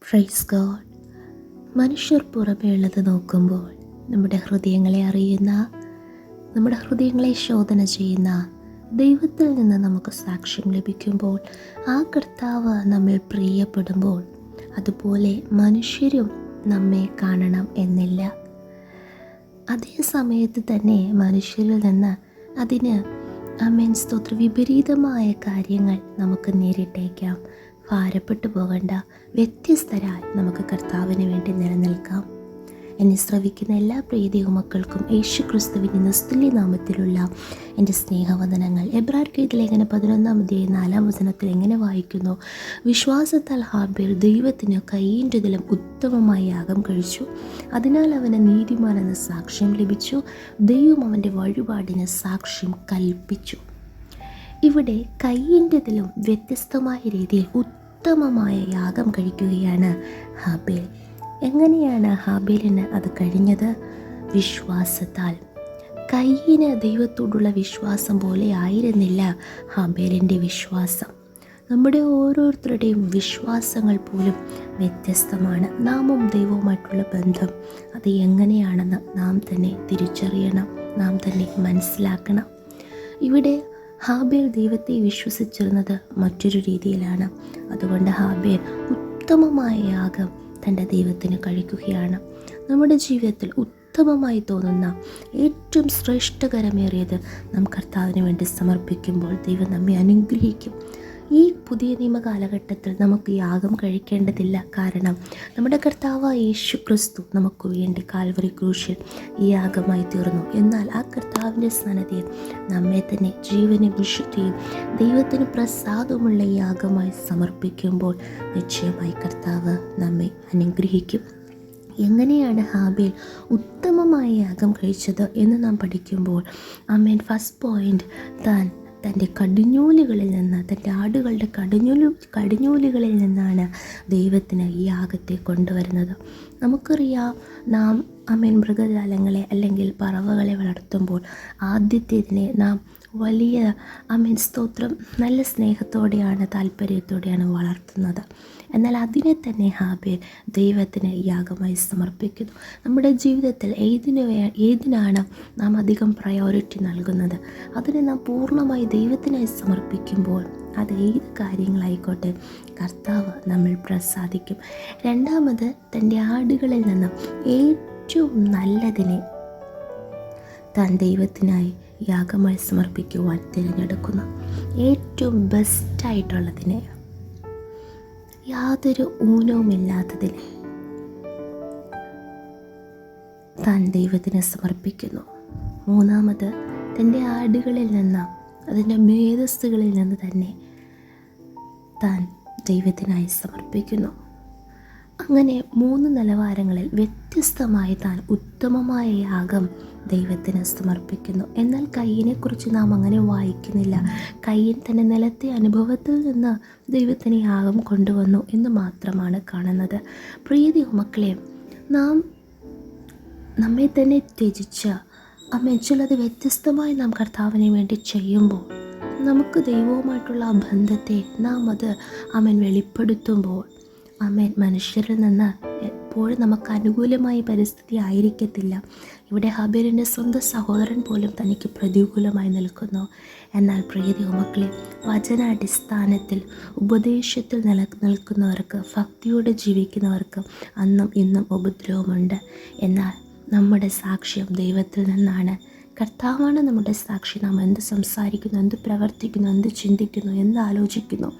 Praise God. മനുഷ്യർ പുറമേയുള്ളത് നോക്കുമ്പോൾ നമ്മുടെ ഹൃദയങ്ങളെ അറിയുന്ന, നമ്മുടെ ഹൃദയങ്ങളെ ശോധന ചെയ്യുന്ന ദൈവത്തിൽ നിന്ന് നമുക്ക് സാക്ഷ്യം ലഭിക്കുമ്പോൾ, ആ കർത്താവ് നമ്മിൽ പ്രിയപ്പെടുമ്പോൾ, അതുപോലെ മനുഷ്യരും നമ്മെ കാണണം എന്നില്ല. അതേ സമയത്ത് തന്നെ മനുഷ്യരിൽ നിന്ന് അതിന് സ്തോത്ര വിപരീതമായ കാര്യങ്ങൾ നമുക്ക് നേരിട്ടേക്കാം. ഭാരപ്പെട്ടു പോകണ്ട, വ്യത്യസ്തരായി നമുക്ക് കർത്താവിന് വേണ്ടി നിലനിൽക്കാം. എന്നെ ശ്രവിക്കുന്ന എല്ലാ പ്രിയ മക്കൾക്കും യേശു ക്രിസ്തുവിൻ്റെ നിസ്തുല്യ നാമത്തിലുള്ള എൻ്റെ സ്നേഹവന്ദനങ്ങൾ. എബ്രായർക്ക് ലേഖനം 11-4 എങ്ങനെ വായിക്കുന്നു? വിശ്വാസത്താൽ ഹാബേൽ ദൈവത്തിന് കയ്യിൻ്റെതിലും ഉത്തമമായ യാഗം കഴിച്ചു, അതിനാൽ അവന് നീതിമാനെന്ന് സാക്ഷ്യം ലഭിച്ചു. ദൈവം അവൻ്റെ വഴിപാടിന് സാക്ഷ്യം കൽപ്പിച്ചു. ഇവിടെ കയ്യിൻ്റെതിലും വ്യത്യസ്തമായ രീതിയിൽ ഉത്തമമായ യാഗം കഴിക്കുകയാണ് ഹാബേൽ. എങ്ങനെയാണ് ഹാബേലിന് അത് കഴിഞ്ഞത്? വിശ്വാസത്താൽ. കയ്യിന് ദൈവത്തോടുള്ള വിശ്വാസം പോലെ ആയിരുന്നില്ല ഹാബേലിൻ്റെ വിശ്വാസം. നമ്മുടെ ഓരോരുത്തരുടെയും വിശ്വാസങ്ങൾ പോലും വ്യത്യസ്തമാണ്. നാമും ദൈവവുമായിട്ടുള്ള ബന്ധം അത് എങ്ങനെയാണെന്ന് നാം തന്നെ തിരിച്ചറിയണം, നാം തന്നെ മനസ്സിലാക്കണം. ഇവിടെ ഹാബേൽ ദൈവത്തെ വിശ്വസിച്ചിരുന്നത് മറ്റൊരു രീതിയിലാണ്. അതുകൊണ്ട് ഹാബേൽ ഉത്തമമായ യാഗം തൻ്റെ ദൈവത്തിന് കഴിക്കുകയാണ്. നമ്മുടെ ജീവിതത്തിൽ ഉത്തമമായി തോന്നുന്ന ഏറ്റവും ശ്രേഷ്ഠകരമേറിയത് നാം കർത്താവിന് വേണ്ടി സമർപ്പിക്കുമ്പോൾ ദൈവം നമ്മെ അനുഗ്രഹിക്കും. ഈ പുതിയ നിയമ കാലഘട്ടത്തിൽ നമുക്ക് യാഗം കഴിക്കേണ്ടതില്ല. കാരണം നമ്മുടെ കർത്താവായ യേശു ക്രിസ്തു നമുക്ക് വേണ്ടി കാൽവറി ക്രൂശിൽ ഈ യാഗമായി തീർന്നു. എന്നാൽ ആ കർത്താവിൻ്റെ സന്നിധിയിൽ നമ്മെ തന്നെ ജീവനും വിശുദ്ധിയും ദൈവത്തിന് പ്രസാദമുള്ള യാഗമായി സമർപ്പിക്കുമ്പോൾ നിശ്ചയമായി കർത്താവ് നമ്മെ അനുഗ്രഹിക്കും. എങ്ങനെയാണ് ഹാബേൽ ഉത്തമമായ യാഗം കഴിച്ചത് എന്ന് നാം പഠിക്കുമ്പോൾ ഫസ്റ്റ് പോയിൻ്റ്, തൻ്റെ കടിഞ്ഞൂലുകളിൽ നിന്ന്, തൻ്റെ ആടുകളുടെ കടിഞ്ഞൂലുകളിൽ നിന്നാണ് ദൈവത്തിന് ഈ യാഗത്തെ കൊണ്ടുവരുന്നത്. നമുക്കറിയാം, നാം മൃഗജാലങ്ങളെ അല്ലെങ്കിൽ പറവകളെ വളർത്തുമ്പോൾ ആദ്യത്തേതിനെ നാം വലിയ സ്തോത്രം നല്ല സ്നേഹത്തോടെയാണ്, താല്പര്യത്തോടെയാണ് വളർത്തുന്നത്. എന്നാൽ അതിനെ തന്നെ ഹാബേൽ ദൈവത്തിന് യാഗമായി സമർപ്പിക്കുന്നു. നമ്മുടെ ജീവിതത്തിൽ ഏതിനാണ് നാം അധികം പ്രയോറിറ്റി നൽകുന്നത്, അതിനെ നാം പൂർണ്ണമായി ദൈവത്തിനായി സമർപ്പിക്കുമ്പോൾ അത് ഏത് കാര്യങ്ങളായിക്കോട്ടെ കർത്താവ് നമ്മൾ പ്രസാദിക്കും. രണ്ടാമത്, തൻ്റെ ആടുകളിൽ നിന്നും ഏറ്റവും നല്ലതിനെ താൻ ദൈവത്തിനായി യാഗമായി സമർപ്പിക്കുവാൻ തിരഞ്ഞെടുക്കുന്നു. ഏറ്റവും ബെസ്റ്റായിട്ടുള്ളതിനെ, യാതൊരു ഊനവുമില്ലാത്തതിനെ താൻ ദൈവത്തിന് സമർപ്പിക്കുന്നു. മൂന്നാമത്, തൻ്റെ ആടുകളിൽ നിന്ന്, അതിൻ്റെ മേധസ്സുകളിൽ നിന്ന് തന്നെ താൻ ദൈവത്തിനായി സമർപ്പിക്കുന്നു. അങ്ങനെ 3 നിലവാരങ്ങളിൽ വ്യത്യസ്തമായി താൻ ഉത്തമമായ യാഗം ദൈവത്തിന് സമർപ്പിക്കുന്നു. എന്നാൽ കയ്യിനെക്കുറിച്ച് നാം അങ്ങനെ വായിക്കുന്നില്ല. കയ്യൻ തൻ്റെ നിലത്തെ അനുഭവത്തിൽ നിന്ന് ദൈവത്തിന് യാഗം കൊണ്ടുവന്നു എന്ന് മാത്രമാണ് കാണുന്നത്. പ്രിയ മക്കളെ, നാം നമ്മെ തന്നെ ത്യജിച്ച് ചിലത് വ്യത്യസ്തമായി നാം കർത്താവിന് വേണ്ടി ചെയ്യുമ്പോൾ, നമുക്ക് ദൈവവുമായിട്ടുള്ള ആ ബന്ധത്തെ നാം അത് വെളിപ്പെടുത്തുമ്പോൾ മനുഷ്യരിൽ നിന്ന് എപ്പോഴും നമുക്ക് അനുകൂലമായ പരിസ്ഥിതി ആയിരിക്കത്തില്ല. ഇവിടെ ഹാബേലിൻ്റെ സ്വന്തം സഹോദരൻ പോലും തനിക്ക് പ്രതികൂലമായി നിൽക്കുന്നു. എന്നാൽ പ്രിയ മക്കളെ, വചനാടിസ്ഥാനത്തിൽ ഉപദേശത്തിൽ നിൽക്കുന്നവർക്ക്, ഭക്തിയോടെ ജീവിക്കുന്നവർക്ക് അന്നും ഇന്നും ഉപദ്രവമുണ്ട്. എന്നാൽ നമ്മുടെ സാക്ഷ്യം ദൈവത്തിൽ നിന്നാണ്. കർത്താവാണ് നമ്മുടെ സാക്ഷി. നാം എന്ത് സംസാരിക്കുന്നു, എന്ത് പ്രവർത്തിക്കുന്നു, എന്ത് ചിന്തിക്കുന്നു, എന്ത് ആലോചിക്കുന്നു,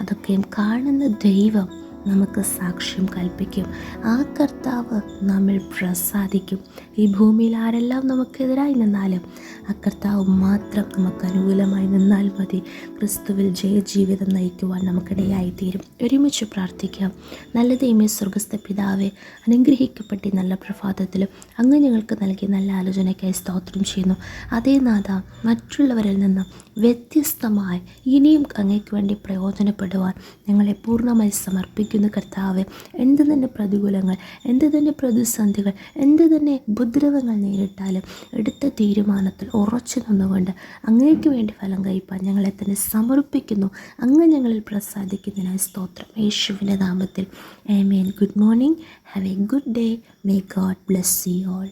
അതൊക്കെയും കാണുന്ന ദൈവം നമുക്ക് സാക്ഷ്യം കൽപ്പിക്കും. ആ കർത്താവ് നമ്മിൽ പ്രസാദിക്കും. ഈ ഭൂമിയിൽ ആരെല്ലാം നമുക്കെതിരായി നിന്നാലും ആ കർത്താവ് മാത്രം നമുക്ക് അനുകൂലമായി നിന്നാൽ മതി. ക്രിസ്തുവിൽ ജയജീവിതം നയിക്കുവാൻ നമുക്കിടയായിത്തീരും. ഒരുമിച്ച് പ്രാർത്ഥിക്കാം. നല്ല ദൈവമേ, സ്വർഗസ്ഥ പിതാവേ, അനുഗ്രഹിക്കപ്പെട്ട നല്ല പ്രഭാതത്തിലും അങ്ങ് ഞങ്ങൾക്ക് നൽകിയ നല്ല ആലോചനയ്ക്കായി സ്തോത്രം ചെയ്യുന്നു. അതേ നാഥ, മറ്റുള്ളവരിൽ നിന്ന് വ്യത്യസ്തമായി ഇനിയും അങ്ങേക്ക് വേണ്ടി പ്രയോജനപ്പെടുവാൻ ഞങ്ങളെ പൂർണ്ണമായി സമർപ്പിക്കും സമർപ്പിക്കുന്നു കർത്താവെ. എന്ത് തന്നെ പ്രതികൂലങ്ങൾ, എന്ത് തന്നെ പ്രതിസന്ധികൾ, എന്ത് തന്നെ ഉപദ്രവങ്ങൾ നേരിട്ടാലും എടുത്ത തീരുമാനത്തിൽ ഉറച്ചു നിന്നുകൊണ്ട് അങ്ങേക്ക് വേണ്ടി ഫലം കഴിപ്പാൻ ഞങ്ങളെ തന്നെ സമർപ്പിക്കുന്നു. അങ്ങ് ഞങ്ങളിൽ പ്രസാദിക്കുന്നതിനായി സ്തോത്രം. യേശുവിൻ്റെ നാമത്തിൽ ആമേൻ. Good morning. Have a good day. May God bless you all.